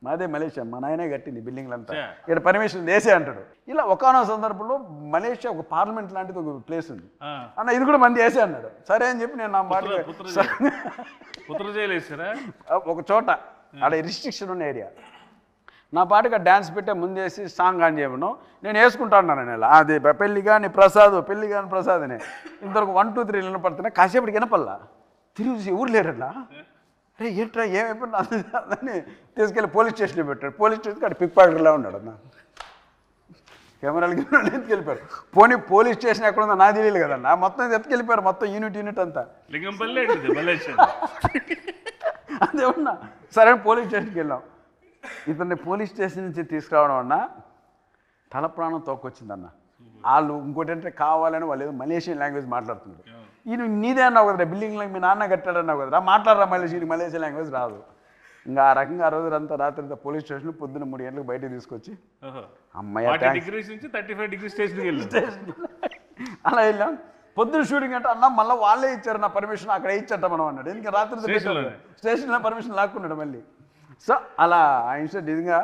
మాదే మలేషియా, మా నాయనే కట్టింది బిల్డింగ్లంతా, ఇక్కడ పర్మిషన్ వేసే అంటాడు. ఇలా ఒకానొక సందర్భంలో మలేషియా ఒక పార్లమెంట్ లాంటిది ఒక ప్లేస్ ఉంది అన్న, ఇది కూడా మంది వేసే అన్నాడు. సరే అని చెప్పి నేను నా మాట ఒక చోట ఆడ రిస్ట్రిక్షన్ ఉన్న ఏరియా, నా పాటగా డ్యాన్స్ పెట్టే ముందేసి సాంగ్ ఆన్ చేయమను, నేను వేసుకుంటాను నేను అది పెళ్ళి కానీ ప్రసాద్ పెళ్ళి కానీ ప్రసాద్ అని ఇంతవరకు 1 2 3 వినపడుతున్నా. కాసేపటికి వినపల్లా, తిరిగి ఊరు లేరట్లా, అరే ఏంట్రా ఏమైపోయినా అని తీసుకెళ్ళి పోలీస్ స్టేషన్లో పెట్టాడు. పోలీస్ స్టేషన్కి అక్కడ పిక్ పాకెట్లా ఉన్నాడు అన్న, కెమెరాలకి ఎత్తుకెళ్ళిపోయారు. పోలీస్ స్టేషన్ ఎక్కడ ఉందో నాకు తెలియదు కదన్నా, మొత్తం ఎత్తుకెళ్ళిపోయారు, మొత్తం యూనిట్ అంతా అదే ఉన్నా. సరే పోలీస్ స్టేషన్కి వెళ్ళాం. ఇతన్ని పోలీస్ స్టేషన్ నుంచి తీసుకురావడం అన్న తల ప్రాణం తోకొచ్చిందన్న. వాళ్ళు ఇంకోటి అంటే కావాలని వాళ్ళు ఏదో మలేషియన్ లాంగ్వేజ్ మాట్లాడుతున్నారు. ఈయన నీదే అన్నావు కదరా, బిల్డింగ్ మీ నాన్న కట్టాడన్నావు కదరా, మాట్లాడరా మలేషియన్ లాంగ్వేజ్ రాదు. ఇంకా ఆ రకంగా ఆ రోజు అంతా రాత్రి పోలీస్ స్టేషన్ పొద్దున్న 3 గంటలకు బయటకు తీసుకొచ్చి అమ్మాయి అలా వెళ్ళాం. పొద్దున్న షూటింగ్ అంటే అన్న మళ్ళీ వాళ్ళే ఇచ్చారు నా పర్మిషన్, అక్కడ ఇచ్చట మనం అన్నాడు. ఎందుకంటే రాత్రి స్టేషన్లో పర్మిషన్ లాక్కున్నాడు మళ్ళీ. సో అలా ఆ ఇన్సిడెంట్ నిజంగా